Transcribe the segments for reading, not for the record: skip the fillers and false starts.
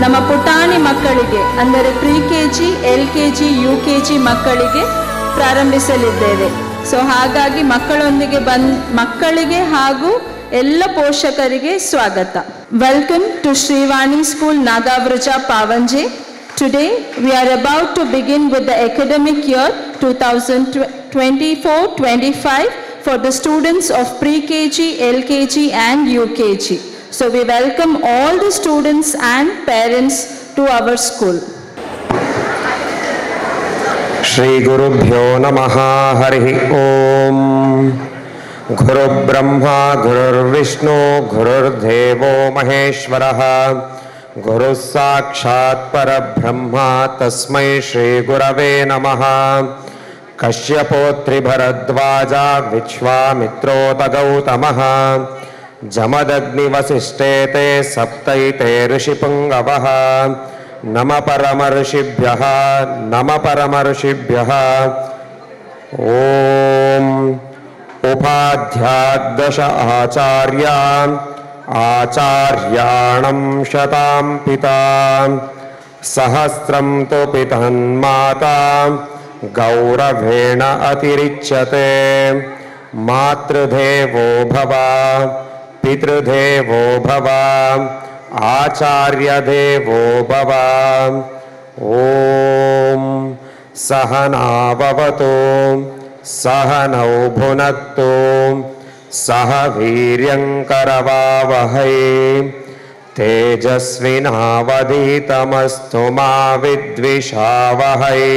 ನಮ್ಮ ಪುಟಾಣಿ ಮಕ್ಕಳಿಗೆ ಅಂದರೆ ಪ್ರಿ-KG, LKG, UKG ಮಕ್ಕಳಿಗೆ ಪ್ರಾರಂಭಿಸಲಿದ್ದೇವೆ. ಸೊ ಹಾಗಾಗಿ ಮಕ್ಕಳಿಗೆ ಹಾಗೂ ಎಲ್ಲ ಪೋಷಕರಿಗೆ ಸ್ವಾಗತ. ವೆಲ್ಕಮ್ ಟು ಶ್ರೀವಾಣಿ ಸ್ಕೂಲ್ ನಾಗಾವ್ರಜ Pavanje. Today we are about to begin with the academic year 2024-25 for the students of pre-KG, LKG and UKG. So we welcome all the students and parents to our school. Shri Guru Bhyo Namaha Hari Om. Guru Brahma Guru Vishnu Guru Devo Maheshwaraha Guru Sakshat Parabrahma Tasmai Shri Gurave Namaha. Kashyapotri Bharadvaja Vishwamitro Gautamaha Jamadagni Vasishtete Saptaite Rishipungavaha Nama Paramarshibhyaha Nama Paramarshibhyaha Om Upadhyadasha Acharya Acharyanam Shatam Pitam Sahasram Tu Pitan Mata Gauravena Atirichyate Matrudhevo Bhava Pitrudhevo Bhava Acharya Devo Bhava. Om Sahana Bhavatu Sahanau Bhunaktu Sahaviryam Karavavahai Tejasvinavadhitamastu ma vidvishavahai.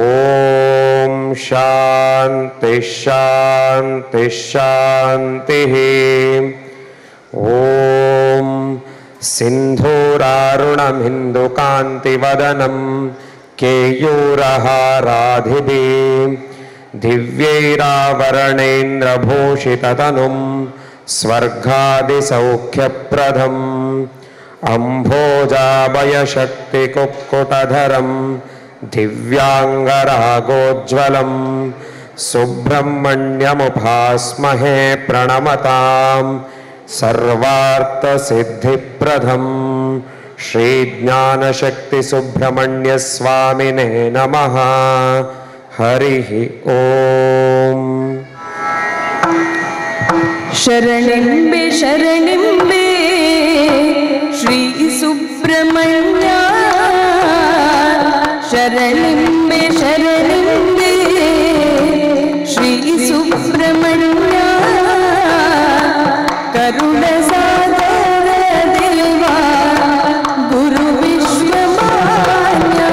Om Shanti Shanti Shanti. Om Sindhurarunam Hindukanti Vadanam Keyuraharadhibhi Divyairavarnendra Bhushitatanum Svarghadi Saukhyapratham Ambhojabaya Shakti Kukkutadharam Divyangaragodjvalam Subramanyamupasmahe Pranamatam Sarvartha Siddhipradham Shri Jnana Shakti Subramanya Swamine Namaha. Harihi Om. Sharanimbe Sharanimbe Shri Subramanya. Sharanimbe Sharanimbe Shri Subramanya. Karuna Sadara Deva Guru Vishwamanya.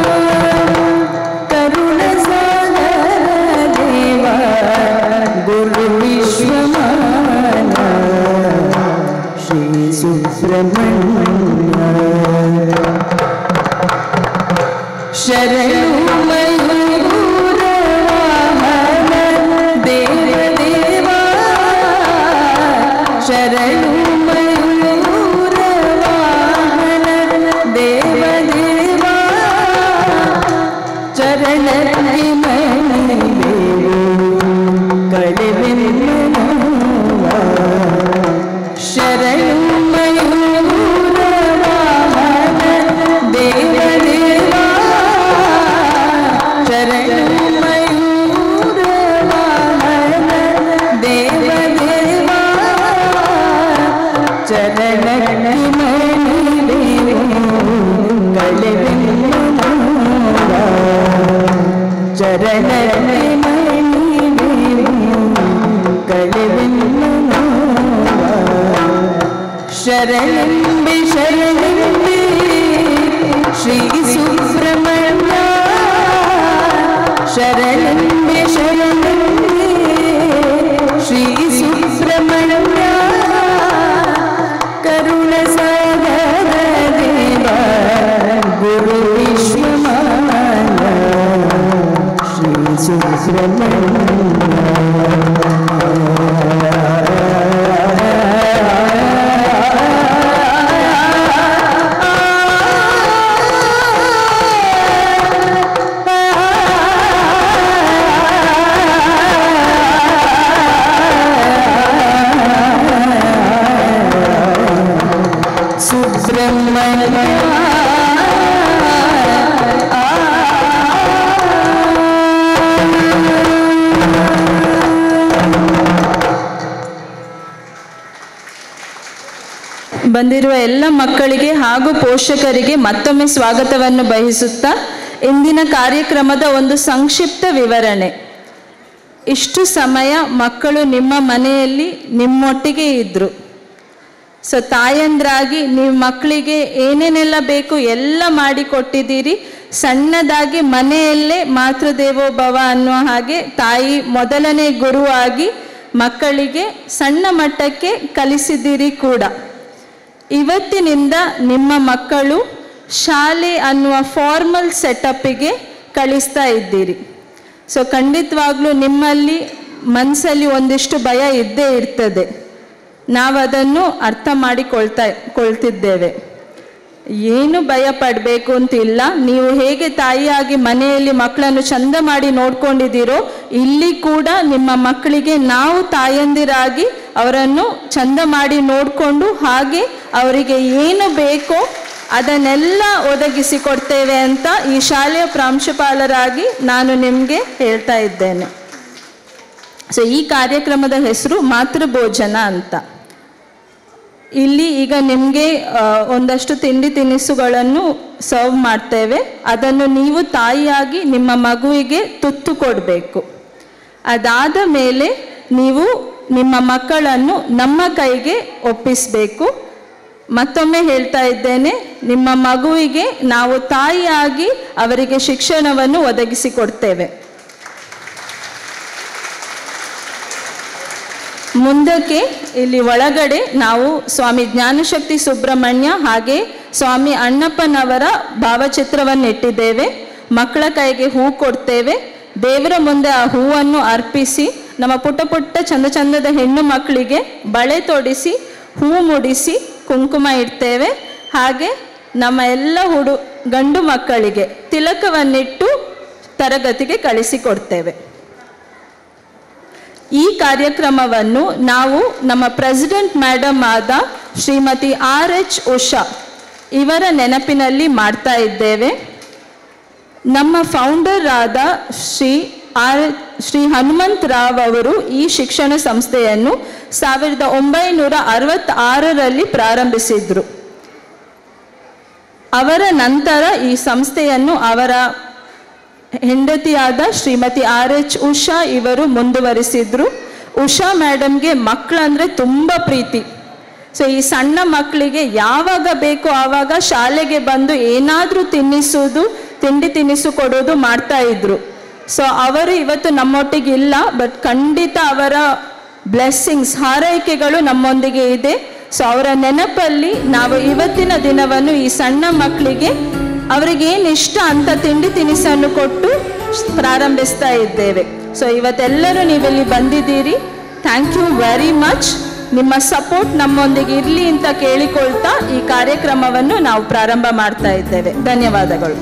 Karuna Sadara Deva Guru Vishwamanya. Shri Subramanya. Sharanu Mayura Vahana Deva Deva. Sharanu Mayura Vahana Deva Deva. Charanati Mani Devu Kalivimmanava. Sharanu Mayura Vahana Deva Deva. Sharanu Mayura Vahana Deva Deva. Charanati Mani Devu Kalivimmanava. Charanati Mani Devu Kalivimmanava. Sharanimbe Sharanimbe Shri Subramanya. Sharanimbe Sharanimbe Shri Subramanya. Karuna Sadara Deva Guru Vishwamanya. Shri Subramanya. ಬಂದಿರುವ ಎಲ್ಲ ಮಕ್ಕಳಿಗೆ ಹಾಗೂ ಪೋಷಕರಿಗೆ ಮತ್ತೊಮ್ಮೆ ಸ್ವಾಗತವನ್ನು ಬಯಸುತ್ತಾ ಇಂದಿನ ಕಾರ್ಯಕ್ರಮದ ಒಂದು ಸಂಕ್ಷಿಪ್ತ ವಿವರಣೆ. ಇಷ್ಟು ಸಮಯ ಮಕ್ಕಳು ನಿಮ್ಮ ಮನೆಯಲ್ಲಿ ನಿಮ್ಮೊಟ್ಟಿಗೆ ಇದ್ದರು. ಸೊ ತಾಯಂದ್ರಾಗಿ ನೀವು ಮಕ್ಕಳಿಗೆ ಏನೇನೆಲ್ಲ ಬೇಕು ಎಲ್ಲ ಮಾಡಿಕೊಟ್ಟಿದ್ದೀರಿ. ಸಣ್ಣದಾಗಿ ಮನೆಯಲ್ಲೇ ಮಾತೃದೇವೋಭವ ಅನ್ನುವ ಹಾಗೆ ತಾಯಿ ಮೊದಲನೇ ಗುರುವಾಗಿ ಮಕ್ಕಳಿಗೆ ಸಣ್ಣ ಮಟ್ಟಕ್ಕೆ ಕಲಿಸಿದ್ದೀರಿ ಕೂಡ. ಇವತ್ತಿನಿಂದ ನಿಮ್ಮ ಮಕ್ಕಳು ಶಾಲೆ ಅನ್ನುವ ಫಾರ್ಮಲ್ ಸೆಟಪ್ಪಿಗೆ ಕಳಿಸ್ತಾ ಇದ್ದೀರಿ. ಸೊ ಖಂಡಿತವಾಗ್ಲೂ ನಿಮ್ಮಲ್ಲಿ ಮನಸ್ಸಲ್ಲಿ ಒಂದಿಷ್ಟು ಭಯ ಇದ್ದೇ ಇರ್ತದೆ. ನಾವದನ್ನು ಅರ್ಥ ಮಾಡಿಕೊಳ್ತಿದ್ದೇವೆ. ಏನು ಭಯ ಪಡಬೇಕು ಅಂತಿಲ್ಲ. ನೀವು ಹೇಗೆ ತಾಯಿಯಾಗಿ ಮನೆಯಲ್ಲಿ ಮಕ್ಕಳನ್ನು ಚಂದ ಮಾಡಿ ನೋಡ್ಕೊಂಡಿದ್ದೀರೋ ಇಲ್ಲಿ ಕೂಡ ನಿಮ್ಮ ಮಕ್ಕಳಿಗೆ ನಾವು ತಾಯಂದಿರಾಗಿ ಅವರನ್ನು ಚಂದ ಮಾಡಿ ನೋಡಿಕೊಂಡು ಹಾಗೆ ಅವರಿಗೆ ಏನು ಬೇಕೋ ಅದನ್ನೆಲ್ಲ ಒದಗಿಸಿಕೊಡ್ತೇವೆ ಅಂತ ಈ ಶಾಲೆಯ ಪ್ರಾಂಶುಪಾಲರಾಗಿ ನಾನು ನಿಮಗೆ ಹೇಳ್ತಾ ಇದ್ದೇನೆ. ಸೊ ಈ ಕಾರ್ಯಕ್ರಮದ ಹೆಸರು ಮಾತೃಭೋಜನ ಅಂತ. ಇಲ್ಲಿ ಈಗ ನಿಮಗೆ ಒಂದಷ್ಟು ತಿಂಡಿ ತಿನಿಸುಗಳನ್ನು ಸರ್ವ್ ಮಾಡ್ತೇವೆ. ಅದನ್ನು ನೀವು ತಾಯಿಯಾಗಿ ನಿಮ್ಮ ಮಗುವಿಗೆ ತುತ್ತು ಕೊಡಬೇಕು. ಅದಾದ ಮೇಲೆ ನೀವು ನಿಮ್ಮ ಮಕ್ಕಳನ್ನು ನಮ್ಮ ಕೈಗೆ ಒಪ್ಪಿಸಬೇಕು. ಮತ್ತೊಮ್ಮೆ ಹೇಳ್ತಾ ಇದ್ದೇನೆ, ನಿಮ್ಮ ಮಗುವಿಗೆ ನಾವು ತಾಯಿಯಾಗಿ ಅವರಿಗೆ ಶಿಕ್ಷಣವನ್ನು ಒದಗಿಸಿಕೊಡ್ತೇವೆ. ಮುಂದಕ್ಕೆ ಇಲ್ಲಿ ಒಳಗಡೆ ನಾವು ಸ್ವಾಮಿ ಜ್ಞಾನಶಕ್ತಿ ಸುಬ್ರಹ್ಮಣ್ಯ ಹಾಗೆ ಸ್ವಾಮಿ ಅಣ್ಣಪ್ಪನವರ ಭಾವಚಿತ್ರವನ್ನು ಇಟ್ಟಿದ್ದೇವೆ. ಮಕ್ಕಳ ಕೈಗೆ ಹೂ ಕೊಡ್ತೇವೆ. ದೇವರ ಮುಂದೆ ಆ ಹೂವನ್ನು ಅರ್ಪಿಸಿ ನಮ್ಮ ಪುಟ್ಟ ಪುಟ್ಟ ಚಂದ ಚಂದದ ಹೆಣ್ಣು ಮಕ್ಕಳಿಗೆ ಬಳೆ ತೊಡಿಸಿ ಹೂ ಮುಡಿಸಿ ಕುಂಕುಮ ಇಡ್ತೇವೆ. ಹಾಗೆ ನಮ್ಮ ಎಲ್ಲ ಗಂಡು ಮಕ್ಕಳಿಗೆ ತಿಲಕವನ್ನಿಟ್ಟು ತರಗತಿಗೆ ಕಳಿಸಿಕೊಡ್ತೇವೆ. ಈ ಕಾರ್ಯಕ್ರಮವನ್ನು ನಾವು ನಮ್ಮ ಪ್ರೆಸಿಡೆಂಟ್ ಮೇಡಮ್ ಆದ ಶ್ರೀಮತಿ RH ಉಷಾ ಇವರ ನೆನಪಿನಲ್ಲಿ ಮಾಡ್ತಾ ಇದ್ದೇವೆ. ನಮ್ಮ ಫೌಂಡರ್ ಆದ ಶ್ರೀ ಹನುಮಂತ್ ರಾವ್ ಅವರು ಈ ಶಿಕ್ಷಣ ಸಂಸ್ಥೆಯನ್ನು 1966ರಲ್ಲಿ ಪ್ರಾರಂಭಿಸಿದ್ರು. ಅವರ ನಂತರ ಈ ಸಂಸ್ಥೆಯನ್ನು ಅವರ ಹೆಂಡತಿಯಾದ ಶ್ರೀಮತಿ RH ಉಷಾ ಇವರು ಮುಂದುವರಿಸಿದ್ರು. ಉಷಾ ಮೇಡಮ್ಗೆ ಮಕ್ಕಳಂದ್ರೆ ತುಂಬ ಪ್ರೀತಿ. ಸೊ ಈ ಸಣ್ಣ ಮಕ್ಕಳಿಗೆ ಯಾವಾಗ ಬೇಕೋ ಆವಾಗ ಶಾಲೆಗೆ ಬಂದು ಏನಾದರೂ ತಿಂಡಿ ತಿನಿಸು ಕೊಡೋದು ಮಾಡ್ತಾ ಇದ್ರು. ಸೊ ಅವರು ಇವತ್ತು ನಮ್ಮೊಟ್ಟಿಗೆ ಇಲ್ಲ, ಬಟ್ ಖಂಡಿತ ಅವರ ಬ್ಲೆಸ್ಸಿಂಗ್ಸ್ ಹಾರೈಕೆಗಳು ನಮ್ಮೊಂದಿಗೆ ಇದೆ. ಸೊ ಅವರ ನೆನಪಲ್ಲಿ ನಾವು ಇವತ್ತಿನ ದಿನವನ್ನು ಈ ಸಣ್ಣ ಮಕ್ಕಳಿಗೆ ಅವರಿಗೇನು ಇಷ್ಟ ಅಂತ ತಿಂಡಿ ತಿನಿಸನ್ನು ಕೊಟ್ಟು ಪ್ರಾರಂಭಿಸ್ತಾ ಇದ್ದೇವೆ. ಸೊ ಇವತ್ತೆಲ್ಲರೂ ನೀವಿಲ್ಲಿ ಬಂದಿದ್ದೀರಿ. Thank you very much. ನಿಮ್ಮ ಸಪೋರ್ಟ್ ನಮ್ಮೊಂದಿಗೆ ಇರಲಿ ಅಂತ ಕೇಳಿಕೊಳ್ತಾ ಈ ಕಾರ್ಯಕ್ರಮವನ್ನು ನಾವು ಪ್ರಾರಂಭ ಮಾಡ್ತಾ ಇದ್ದೇವೆ. ಧನ್ಯವಾದಗಳು.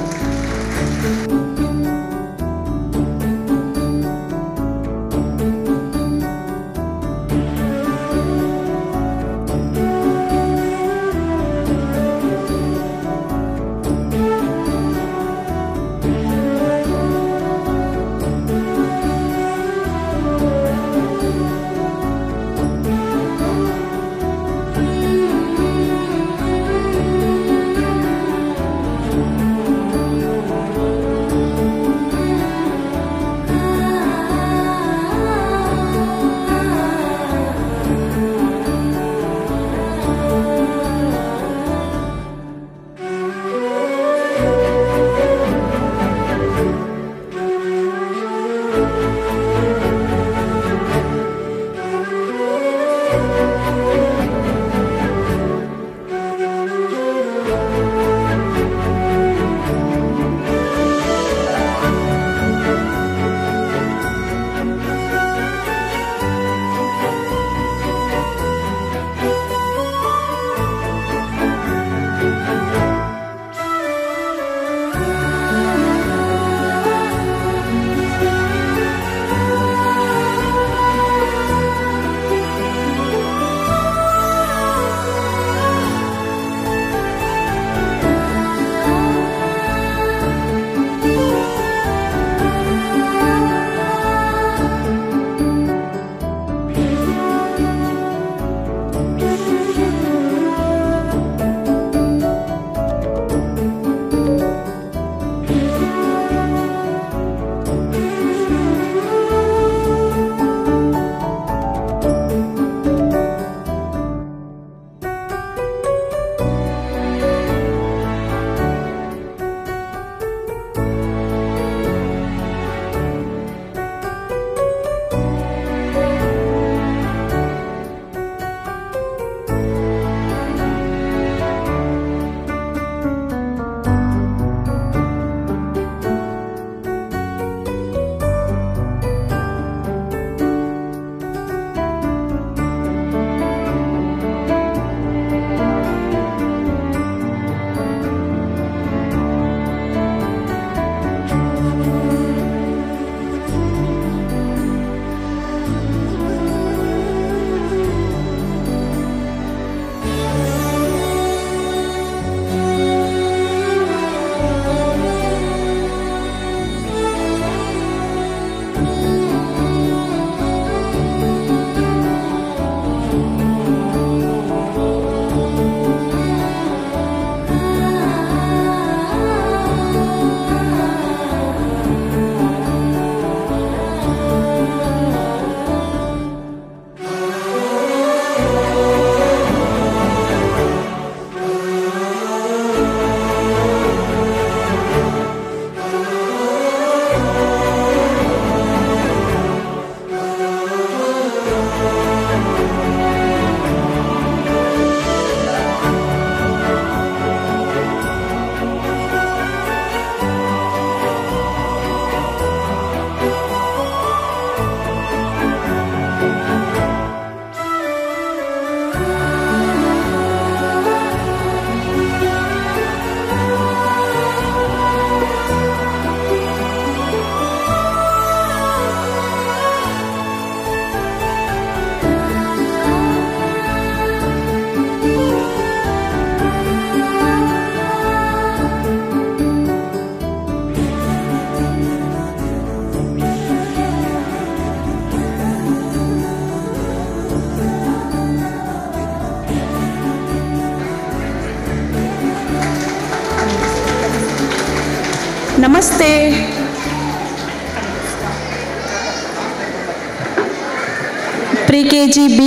Pre-KG B,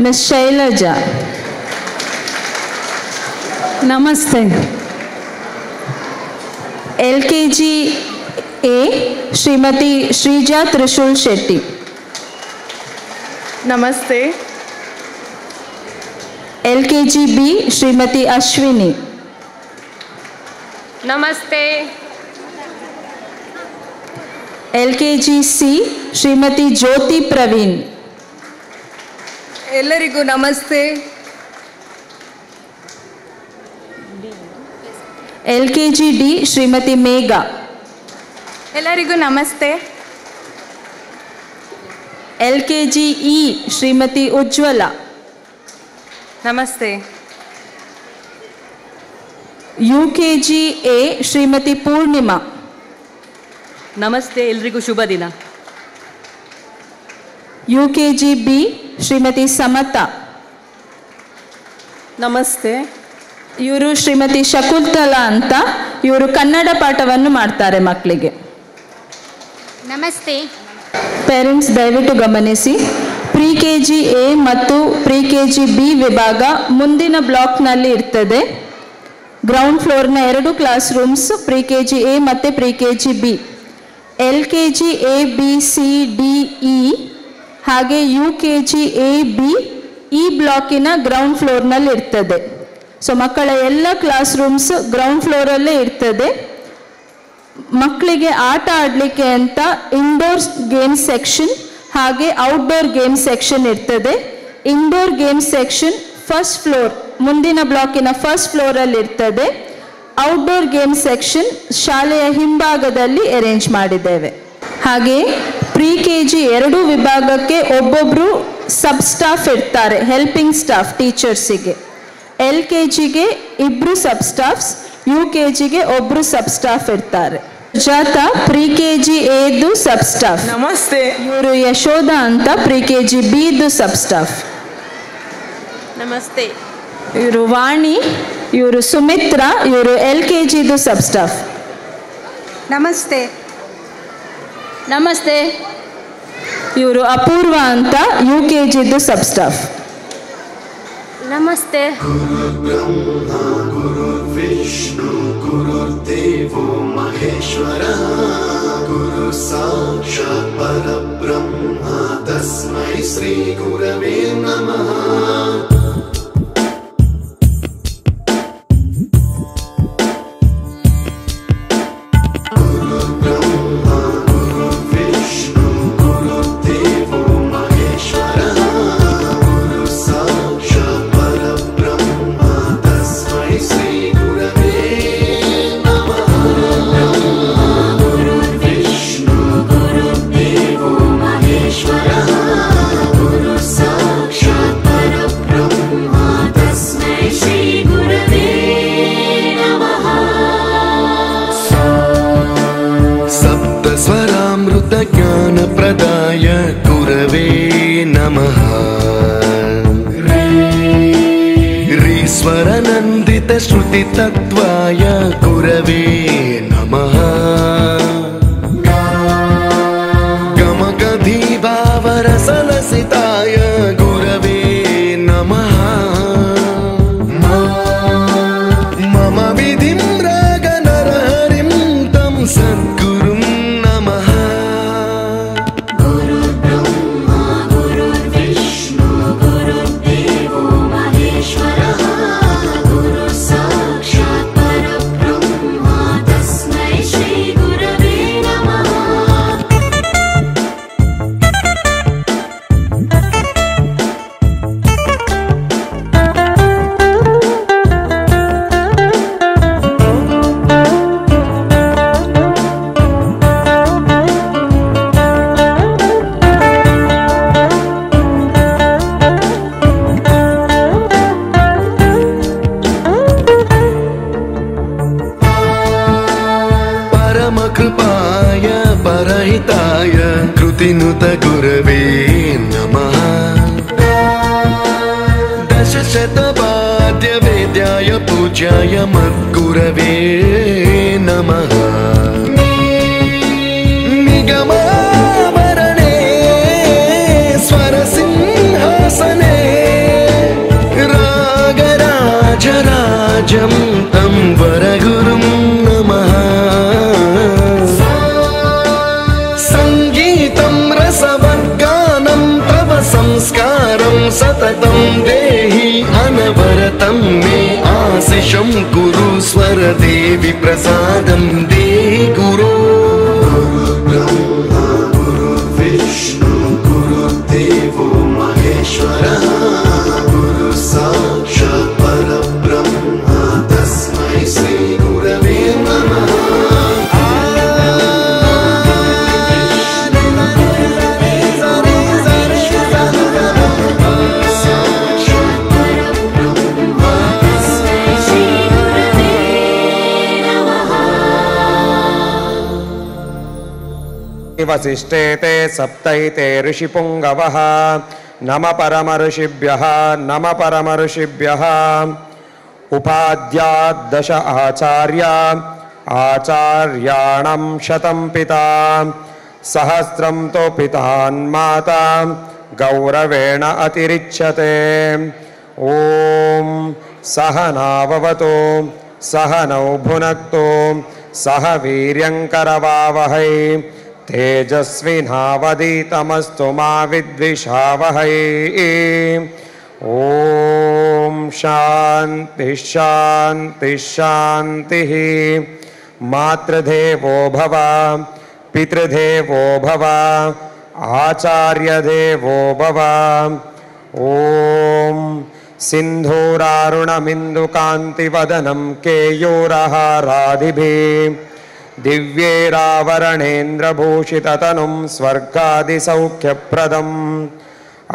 Ms. Shailaja. Namaste. LKG A, Srimati Shrija Trishul Shetty. Namaste. LKG B, Srimati Ashwini. Namaste. LKG C, Srimati Jyoti Praveen. ಎಲ್ಲರಿಗೂ ನಮಸ್ತೆ. LKG D, Srimati Megha. ಎಲ್ಲರಿಗೂ ನಮಸ್ತೆ. LKG E, Srimati Ujjwala. ನಮಸ್ತೆ. UKG A, Srimati Purnima. ನಮಸ್ತೆ, ಎಲ್ರಿಗೂ ಶುಭ ದಿನ. UKG B, Srimati Samata. ನಮಸ್ತೆ. ಇವರು ಶ್ರೀಮತಿ ಶಕುಂತಲಾ ಅಂತ, ಇವರು ಕನ್ನಡ ಪಾಠವನ್ನು ಮಾಡ್ತಾರೆ ಮಕ್ಕಳಿಗೆ. ನಮಸ್ತೆ. ಪೇರೆಂಟ್ಸ್ ದಯವಿಟ್ಟು ಗಮನಿಸಿ, Pre-KG A ಮತ್ತು Pre-KG B ವಿಭಾಗ ಮುಂದಿನ ಬ್ಲಾಕ್ನಲ್ಲಿ ಇರ್ತದೆ. ಗ್ರೌಂಡ್ ಫ್ಲೋರ್ನ 2 ಕ್ಲಾಸ್ ರೂಮ್ಸ್ Pre-KG A ಮತ್ತು Pre-KG B. LKG A B C D E ಹಾಗೆ UKG A B ಈ ಬ್ಲಾಕಿನ ಗ್ರೌಂಡ್ ಫ್ಲೋರ್ನಲ್ಲಿ ಇರ್ತದೆ. ಸೊ ಮಕ್ಕಳ ಎಲ್ಲ ಕ್ಲಾಸ್ ರೂಮ್ಸ್ ಗ್ರೌಂಡ್ ಫ್ಲೋರಲ್ಲೇ ಇರ್ತದೆ. ಮಕ್ಕಳಿಗೆ ಆಟ ಆಡಲಿಕ್ಕೆ ಅಂತ ಇಂಡೋರ್ ಗೇಮ್ ಸೆಕ್ಷನ್ ಹಾಗೆ ಔಟ್ಡೋರ್ ಗೇಮ್ ಸೆಕ್ಷನ್ ಇರ್ತದೆ. Indoor game section first floor, ಮುಂದಿನ ಬ್ಲಾಕಿನ ಫಸ್ಟ್ ಫ್ಲೋರಲ್ಲಿ ಇರ್ತದೆ. ಔಟ್ಡೋರ್ ಗೇಮ್ ಸೆಕ್ಷನ್ ಶಾಲೆಯ ಹಿಂಭಾಗದಲ್ಲಿ ಅರೇಂಜ್ ಮಾಡಿದ್ದೇವೆ. ಹಾಗೆ Pre-KG 2 ವಿಭಾಗಕ್ಕೆ ಒಬ್ಬೊಬ್ಬರು ಸಬ್ ಸ್ಟಾಫ್ ಇರ್ತಾರೆ, ಹೆಲ್ಪಿಂಗ್ ಸ್ಟಾಫ್ ಟೀಚರ್ಸಿಗೆ. LKGಗೆ 2 ಸಬ್ ಸ್ಟಾಫ್ಸ್, UKGಗೆ 1 ಸಬ್ ಸ್ಟಾಫ್ ಇರ್ತಾರೆ. ಸುಜಾತ Pre-KG Aದು ಸಬ್ ಸ್ಟಾಫ್. ನಮಸ್ತೆ. ಇವರು ಯಶೋಧ ಅಂತ Pre-KG Bದು ಸಬ್ ಸ್ಟಾಫ್. ನಮಸ್ತೆ. ಇವರು ವಾಣಿ, ಇವರು ಸುಮಿತ್ರಾ, ಇವರು LKGದು ಸಬ್ ಸ್ಟಾಫ್. ನಮಸ್ತೆ. ನಮಸ್ತೆ. ಇವರು ಅಪೂರ್ವ ಅಂತ UKGದು ಸಬ್ ಸ್ಟಾಫ್. ನಮಸ್ತೆ. गुरुर्ब्रह्मा गुरुर्विष्णु गुरुर्देवो महेश्वरः गुरु साक्षात् परब्रह्मा तस्मै श्री गुरवे नमः. गुरुर्ब्रह्मा गुरुर्विष्णु गुरुर्देवो महेश्वरः गुरु साक्षात् परब्रह्मा तस्मै श्री गुरवे नमः. गुरुर्विष्णु गुरुर्देवो महेश्वरः गुरु साक्षात् परब्रह्मा तस्मै श्री गुरवे नमः. सप्तस्वरामृतज्ञानप्रदाय गुरवे नमः. रीश्वरनन्दितश्रुतितत्त्वाय गुरवे नमः. गमगधीभावरसलसिताय गुरवे नमः. मम विधिं रागनरहरिं तं सद्गुरुं नमः. गुरुर्ब्रह्मा गुरुर्विष्णु गुरुर्देवो महेश्वरः गुरु साक्षात् परब्रह्मा तस्मै श्री गुरवे नमः. परमकृपाय परहिताय कृतिनुत गुरवे नमः. दशशतवाद्यवेद्याय पूज्याय मद्गुरवे नमः. निगमावरणे स्वरसिंह राजं तं वरगुरुं नमः संगीतं रसवर्गानं तव संस्कारं सततं देहि अनवरतं मे आशिषं कुरु स्वरदेवि प्रसादं देहि गुरो गुरुर्ब्रह्मा गुरुर्विष्णु गुरुर्देवो महेश्वरः गुरु साक्षात् परब्रह्म तस्मै श्री गुरवे नमः वसिष्ठे ते सप्तैते ऋषिपुङ्गवः नम परमऋषिभ्यः नम परमऋषिभ्यः उपाध्याद्दश आचार्या आचार्याणां शतं पिता सहस्रं तु पितान्माता गौरवेण अतिरिच्यते ॐ सहनाववतु सहनौ भुनक्तु सह वीर्यङ्करवावहै तेजस्विनावधीतमस्तु मा विद्विषावहै ॐ शान्ति शान्ति शान्तिः मातृदेवो भव पितृदेवो भव आचार्यदेवो भव ॐ सिन्धूरारुणमिन्दुकान्तिवदनं केयूरहारादिभिः दिव्यैरावरणेन्द्रभूषिततनुं स्वर्गादिसौख्यप्रदम्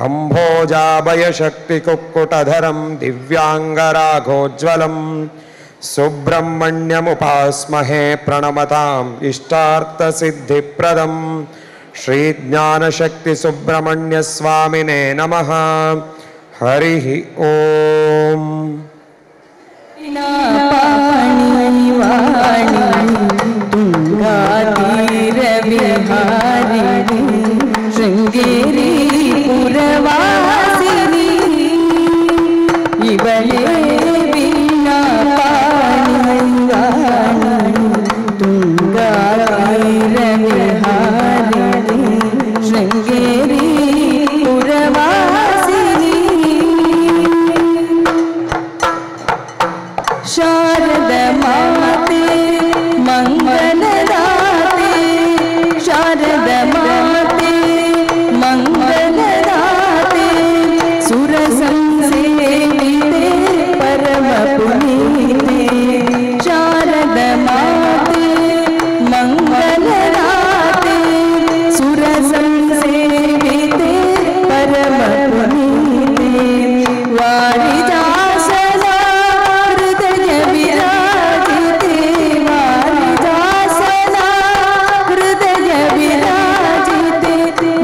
अम्भोजाभयशक्तिकुक्कुटधरं दिव्याङ्गरागोज्ज्वलं सुब्रह्मण्यमुपास्महे प्रणमताम् इष्टार्थसिद्धिप्रदं श्रीज्ञानशक्तिसुब्रह्मण्यस्वामिने नमः हरिः ॐ तुंगातीरविहारिणी शृंगेरी पुरवासिनी इवळे वीणा पाणिवाणी तुंगातीरविहारिणी शृंगेरी पुरवासिनी शारद माते मंगलदाते शारद माते मंगलदाते सुर संसेविते परम पुनीते शारद माते मंगलदाते सुर संसेविते परम पुनीते वारिजासना हृदय विराजिते वारिजासना हृदय विराजिते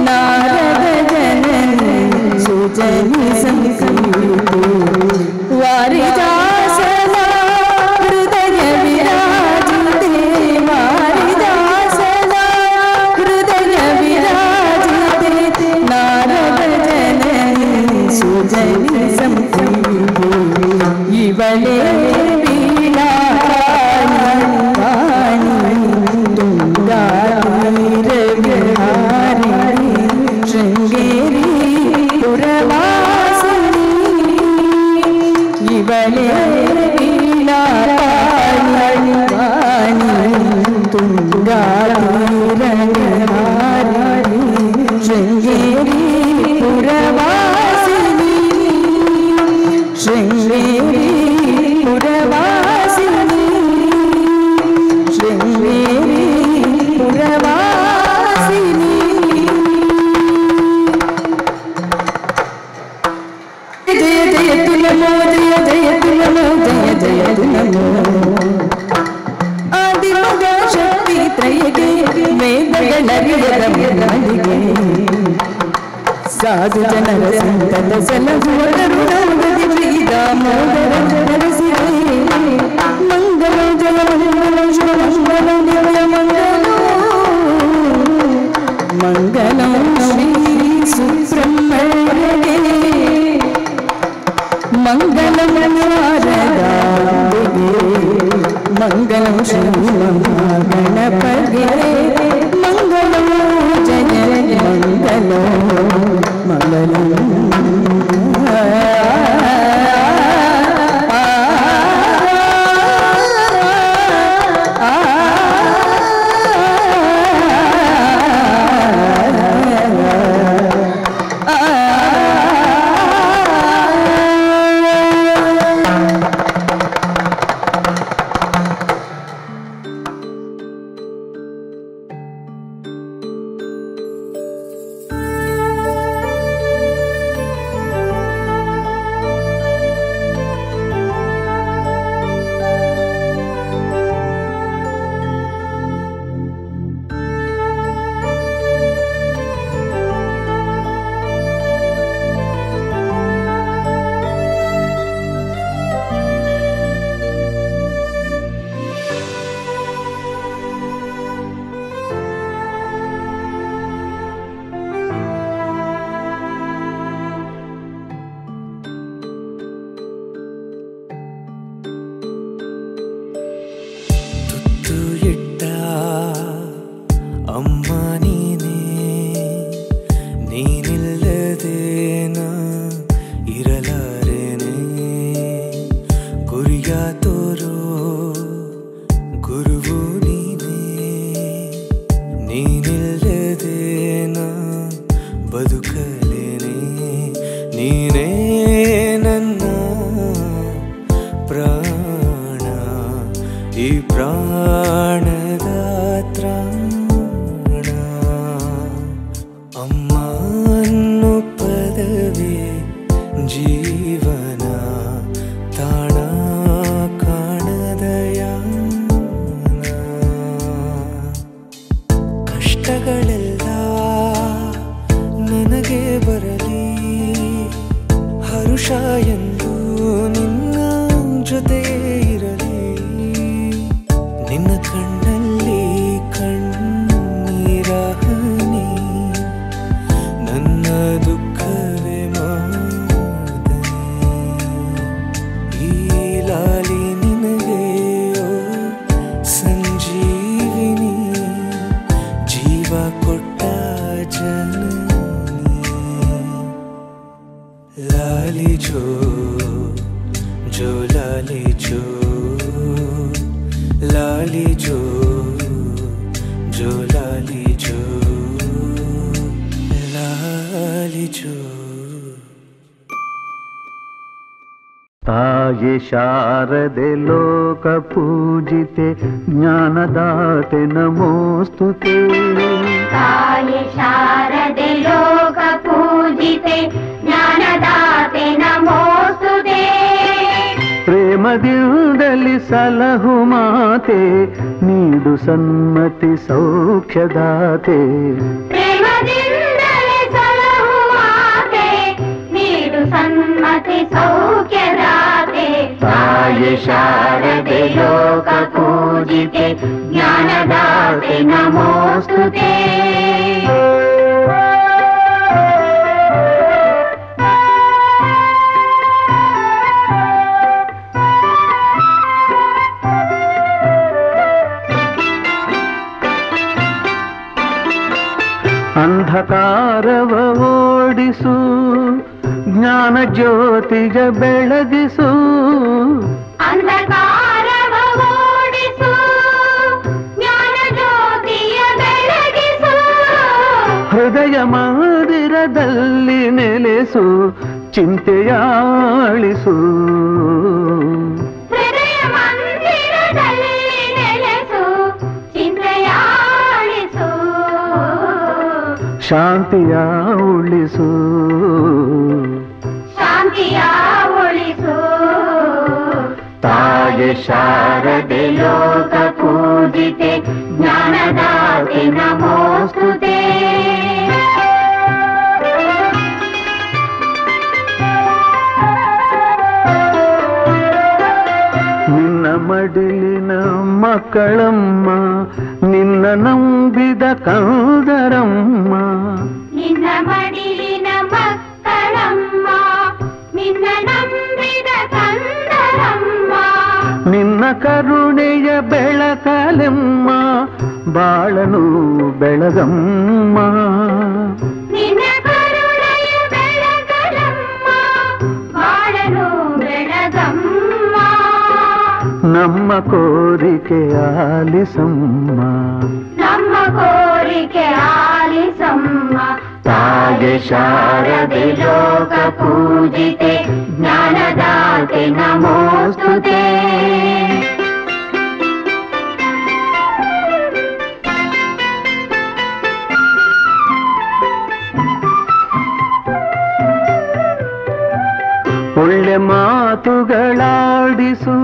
नारद जननी सुजनि संयुते वारिजासना हृदय विराजिते वारिजासना हृदय विराजिते नारद जननी सुजनि संयुते इवळे वीणा पाणिवाणी तुंगातीरविहारिणी शृंगेरी पुरवासिनी इवळे वीणा पाणिवाणी तुंगातीरविहारिणी शृंगेरी पुरवासिनी शृंगेरी पुरवासिनी शृंगेरी पुरवासिनी जय जय तु नमो जय जय तु नमो जय जय तु नमो आदिमग शक्ति त्रयगे वेदगणरियद ಬ್ರಹ್ಮನಿಗೆ ಸಾಧು ಜನರ ಸಂತತ ಸಲಹುವ ಕರುಣಾಗದಿ ಶ್ರೀದಾಮೋದರ ನರಸಿರೆ ಮಂಗಲ ಜಲ ಮಂಗಲ ಶಿವ ಮಂಗಲ ದಿವ್ಯ ಮಂಗಲ ಮಂಗಲ ಶ್ರೀ ಸುಬ್ರಹ್ಮಣ್ಯಗೆ ಮಂಗಲ ಶಾರದಾ ಮಂಗಲಂ ಶ್ರೀ ಮಹಾಗಣಪತಿಯೇ ಮಂಗಲಂ ಜಯ ಮಂಗಲಂ ಮಂಗಲಂ शारदे लोक पूजिते ज्ञानदाते नमोस्तुते ताये शारदे लोक पूजिते ज्ञानदाते नमोस्तुते प्रेमदिन्दलि सलहु माते नीडु सन्मति सौख्यदाते प्रेमदिन्दलि सलहु माते नीडु सन्मति सौख्यदाते ताये शारदे लोक पूजिते ज्ञानदाते नमोस्तुते ಅಂಧಕಾರವ ಓಡಿಸು ಜ್ಞಾನ ಜ್ಯೋತಿಗ ಬೆಳಗಿಸು ಅಂಧಕಾರವ ಓಡಿಸು ಜ್ಞಾನ ಜ್ಯೋತಿಯ ಬೆಳಗಿಸು ಹೃದಯ ಮಂದಿರದಲ್ಲಿ ನೆಲೆಸು ಚಿಂತೆಯಾಳಿಸು ಹೃದಯ ಮಂದಿರದಲ್ಲಿ ನೆಲೆಸು ಚಿಂತೆಯಾಳಿಸು ಶಾಂತಿಯ ಉಳಿಸು ಶಾಂತಿಯ ಉಳಿಸು ತಾಯೆ ಶಾರದೆ ಲೋಕ ಪೂಜಿತೆ ಜ್ಞಾನದಾತೆ ನಮೋಸ್ತುತೆ ನಿನ್ನ ಮಡಿಲಿನ ಮಕ್ಕಳಮ್ಮ ನಿನ್ನ ನಂಬಿದ ಕಂದರಮ್ಮ ನಿನ್ನ ಮಡಿಲಿನ ಮಕ್ಕಳಮ್ಮ ನಿನ್ನ ನಂಬಿದ ಕಂದರಮ್ಮ ನಿನ್ನ ಕರುಣೆಯ ಬೆಳಕಲೆಮ್ಮ ಬಾಳನು ಬೆಳಗಮ್ಮ. ನಿನ್ನ ಕರುಣೆಯ ಬೆಳಕಲೆಮ್ಮ ಬಾಳನು ಬೆಳಗಮ್ಮ. ನಮ್ಮ ಕೋರಿಕೆ ಆಲಿಸಮ್ಮ, ನಮ್ಮ ಕೋರಿಕೆ ಆಲಿಸಮ್ಮ. ತಾಗೆ ಶಾರದೆ ಲೋಕ ಪೂಜಿತೆ ಜ್ಞಾನದಾತೆ ನಮೋಸ್ತುತೆ. ಒಳ್ಳೆ ಮಾತುಗಳಾಡಿಸು,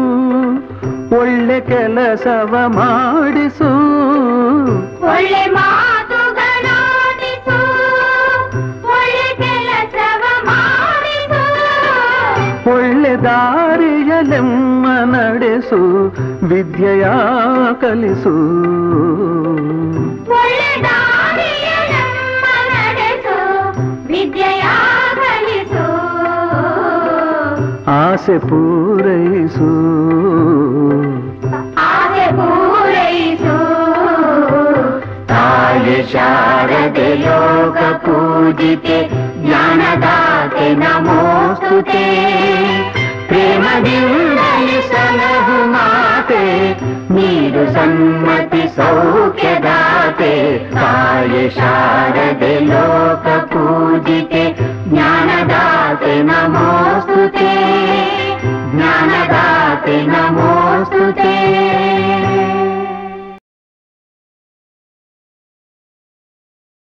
ಒಳ್ಳೆ ಕೆಲಸವ ಮಾಡಿಸು. ಒಳ್ಳೆ ಮಾತುಗಳಾಡಿಸು, ಒಳ್ಳೆ ಕೆಲಸವ ಮಾಡಿಸು. ಒಳ್ಳೆ ದಾರಿಯಲೆಮ್ಮ ನಡೆಸು, ವಿದ್ಯೆಯ ಕಲಿಸು. ಒಳ್ಳೆ ದಾರಿಯಲೆಮ್ಮ ನಡೆಸು, ವಿದ್ಯೆಯ ಕಲಿಸು. ಆಸೆ ಪೂರೈಸು, ಆಸೆ ಪೂರೈಸು. ತಾಯಿ ಶಾರದೆ ಲೋಕ ಪೂಜಿತೆ ಜ್ಞಾನದಾತೆ ನಮೋಸ್ತುತೆ. ಪ್ರೇಮದಿಂದಲೇ ಸಲಹು ಮಾತೆ, ನೀಡು ಸನ್ಮತಿ ಸೌಖ್ಯದಾತೆ. ತಾಯಿ ಶಾರದೆ ಲೋಕ ಪೂಜಿತೆ ಜ್ಞಾನದಾತೆ ನಮೋ